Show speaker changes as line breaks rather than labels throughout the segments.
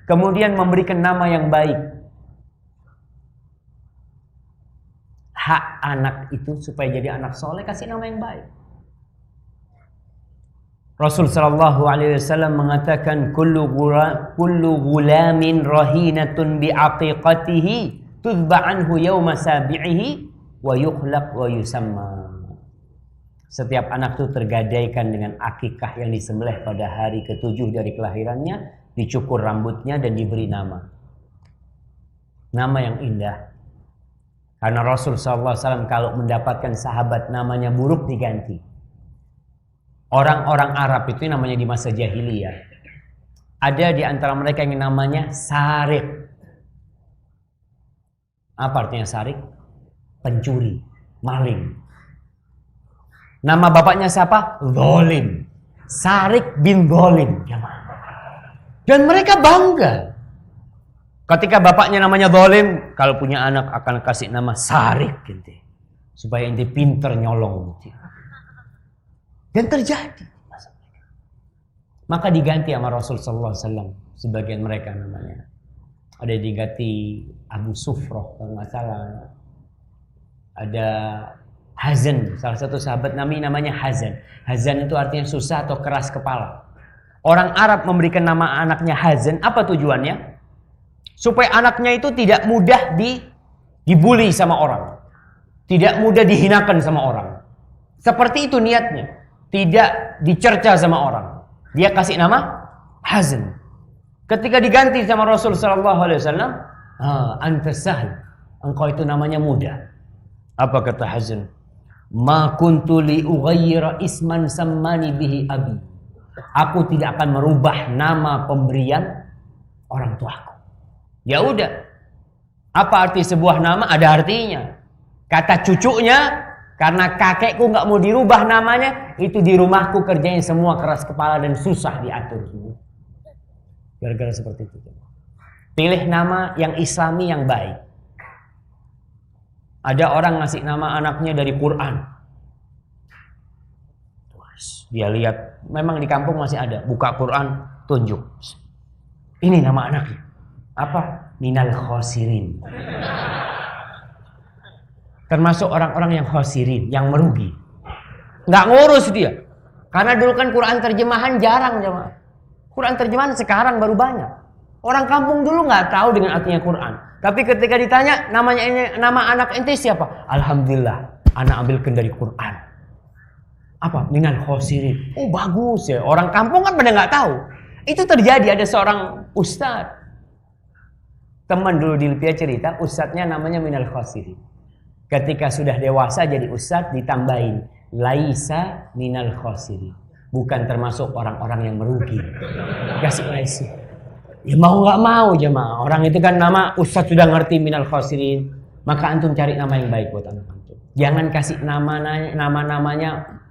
kemudian memberikan nama yang baik. Hak anak itu supaya jadi anak soleh, kasih nama yang baik. Rasul sallallahu alaihi wasallam mengatakan kullu gulamin rahinatun bi'aqiqatihi tudba anhu yawma sabi'ihi wa yukhlaq wa yusamma. Setiap anak itu tergadaikan dengan akikah yang disembelih pada hari ke-7 dari kelahirannya, dicukur rambutnya dan diberi nama. Nama yang indah. Karena Rasul sallallahu alaihi wasallam kalau mendapatkan sahabat namanya buruk diganti. Orang-orang Arab itu namanya di masa jahiliyah. Ada di antara mereka yang namanya Sarik. Apa artinya Sarik? Pencuri, maling. Nama bapaknya siapa? Zolim. Sarik bin Zolim. Dan mereka bangga. Ketika bapaknya namanya Zolim, kalau punya anak akan kasih nama Sarik. Gitu. Supaya inti pinter nyolong. Gitu. Dan terjadi. Maka diganti sama Rasul sallallahu alaihi wasallam. Sebagian mereka namanya. Ada diganti Abu Sufroh kalau nggak salah. Ada Hazan, salah satu sahabat namanya Hazan. Hazan itu artinya susah atau keras kepala. Orang Arab memberikan nama anaknya Hazan, apa tujuannya? Supaya anaknya itu tidak mudah dibully sama orang. Tidak mudah dihinakan sama orang. Seperti itu niatnya. Tidak dicerca sama orang. Dia kasih nama Hazan. Ketika diganti sama Rasul sallallahu alaihi wasallam, anta sahl. Engkau itu namanya mudah. Apa kata Hazan? Ma kuntu li ughayyira isman sammani bihi abi. Aku tidak akan merubah nama pemberian orang tuaku. Ya udah. Apa arti sebuah nama? Ada artinya. Kata cucunya, karena kakekku nggak mau dirubah namanya, itu di rumahku kerjain semua keras kepala dan susah diatur. Gara-gara seperti itu. Pilih nama yang Islami yang baik. Ada orang ngasih nama anaknya dari Quran. Dia lihat, memang di kampung masih ada. Buka Quran, tunjuk. Ini nama anaknya. Apa? Minal khosirin. Termasuk orang-orang yang khosirin, yang merugi. Nggak ngurus dia. Karena dulu kan Quran terjemahan jarang jemaah. Quran terjemahan sekarang baru banyak. Orang kampung dulu nggak tahu dengan artinya Quran. Tapi ketika ditanya nama anak ente siapa? Alhamdulillah, anak ambilkan dari Quran. Apa? Minal khosirin. Oh bagus ya. Orang kampung kan pada nggak tahu. Itu terjadi, ada seorang ustadz. Teman dulu di Lipia cerita, ustadznya namanya minal khosirin. Ketika sudah dewasa jadi ustadz ditambahin laisa minal khosirin. Bukan termasuk orang-orang yang merugi. Kasih laisa. Ya mau nggak mau jemaah. Orang itu kan nama ustadz sudah ngerti minal khosirin. Maka antum cari nama yang baik buat anak antum. Jangan kasih nama-namanya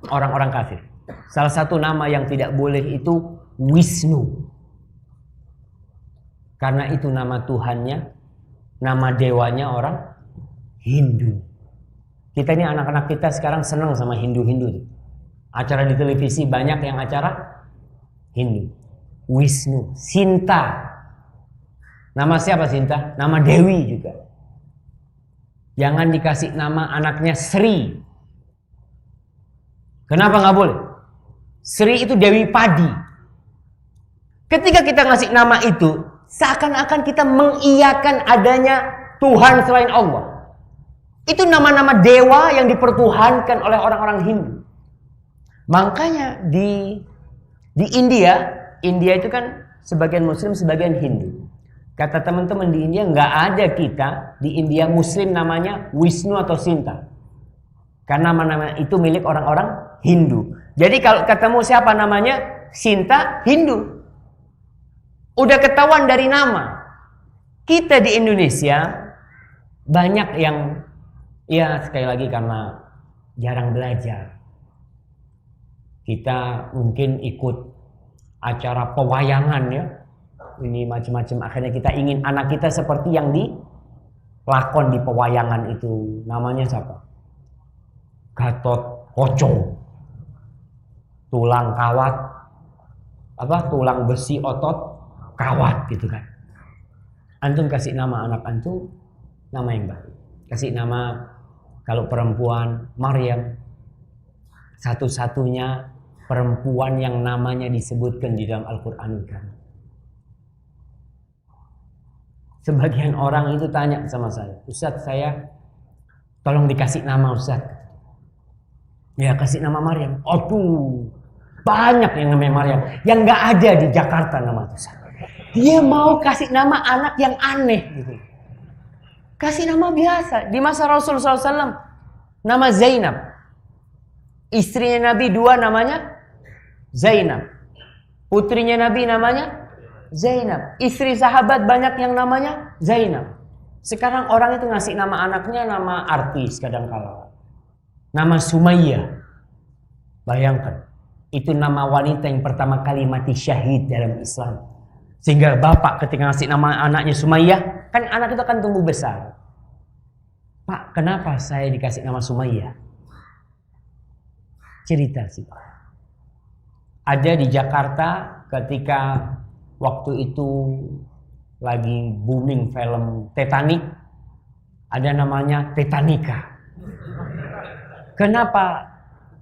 orang-orang kafir. Salah satu nama yang tidak boleh itu Wisnu. Karena itu nama Tuhannya, nama dewanya orang Hindu. Kita ini anak-anak kita sekarang senang sama Hindu-Hindu. Acara di televisi banyak yang acara Hindu. Wisnu, Sinta. Nama siapa Sinta? Nama Dewi juga. Jangan dikasih nama anaknya Sri. Kenapa nggak boleh? Sri itu Dewi Padi. Ketika kita ngasih nama itu, seakan-akan kita mengiyakan adanya Tuhan selain Allah. Itu nama-nama dewa yang dipertuhankan oleh orang-orang Hindu. Makanya di India itu kan sebagian Muslim, sebagian Hindu. Kata teman-teman di India nggak ada kita di India Muslim namanya Wisnu atau Sinta. Karena nama itu milik orang-orang Hindu. Jadi kalau ketemu siapa namanya Sinta, Hindu. Udah ketahuan dari nama. Kita di Indonesia banyak yang ya sekali lagi karena jarang belajar. Kita mungkin ikut acara pewayangan ya. Ini macam-macam, akhirnya kita ingin anak kita seperti yang dilakon di pewayangan itu. Namanya siapa? Gatot Kocok. Tulang kawat. Tulang besi otot kawat gitu kan. Antum kasih nama anak antum nama yang baik. Kasih nama kalau perempuan Maryam, satu-satunya perempuan yang namanya disebutkan di dalam Al-Qur'an kan. Sebagian orang itu tanya sama saya, Ustaz, saya tolong dikasih nama Ustaz. Ya kasih nama Maryam. Aduh, banyak yang namanya Maryam yang nggak ada di Jakarta nama itu. Dia mau kasih nama anak yang aneh gitu. Kasih nama biasa. Di masa Rasulullah SAW nama Zainab. Istrinya Nabi dua namanya Zainab. Putrinya Nabi namanya Zainab. Istri sahabat banyak yang namanya Zainab. Sekarang orang itu ngasih nama anaknya nama artis kadang-kala. Nama Sumayyah. Bayangkan. Itu nama wanita yang pertama kali mati syahid dalam Islam. Sehingga bapak ketika ngasih nama anaknya Sumayyah, kan anak itu akan tumbuh besar. Pak, kenapa saya dikasih nama Sumayyah? Cerita sih Pak. Ada di Jakarta ketika waktu itu lagi booming film Titanic, ada namanya Titanica. Kenapa?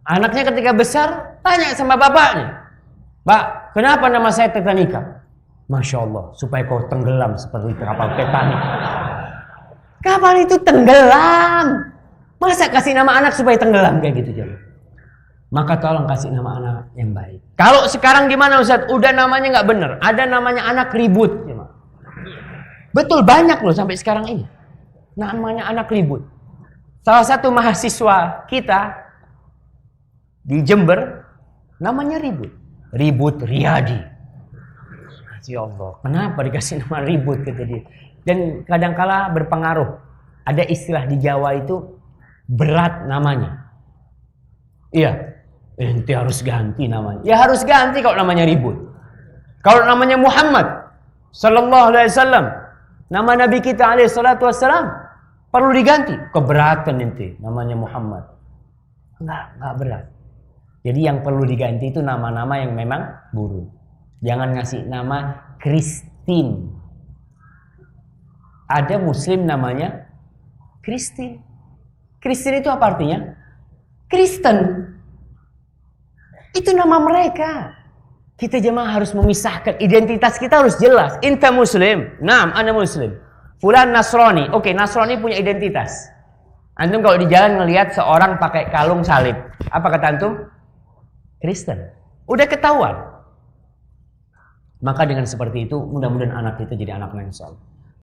Anaknya ketika besar tanya sama bapaknya, Pak, kenapa nama saya Titanica? Masya Allah, supaya kau tenggelam seperti kapal Titanic. Kapal itu tenggelam. Masa kasih nama anak supaya tenggelam kayak gitu jadi. Maka tolong kasih nama anak yang baik. Kalau sekarang gimana Ustaz? Udah namanya nggak bener. Ada namanya anak ribut. Betul banyak loh sampai sekarang ini. Namanya anak ribut. Salah satu mahasiswa kita di Jember namanya Ribut. Ribut Riyadi. Ya Allah, kenapa dikasih nama Ribut kata dia. Dan kadangkala berpengaruh. Ada istilah di Jawa itu berat namanya. Iya, ente harus ganti namanya. Ya harus ganti kalau namanya Ribut. Kalau namanya Muhammad sallallahu alaihi wasallam, nama Nabi kita alaihi salatu wassalam, perlu diganti. Keberatan ente namanya Muhammad. Enggak berat. Jadi yang perlu diganti itu nama-nama yang memang buruk. Jangan ngasih nama Christine. Ada muslim namanya Christine. Christine itu apa artinya? Kristen. Itu nama mereka. Kita jemaah harus memisahkan. Identitas kita harus jelas. Inta muslim. Naam, ana muslim. Fulan Nasrani. Oke, Nasrani punya identitas. Antum kalau di jalan ngelihat seorang pakai kalung salib. Apa kata antum? Kristen. Udah ketahuan. Maka dengan seperti itu mudah-mudahan anak kita jadi anak yang saleh.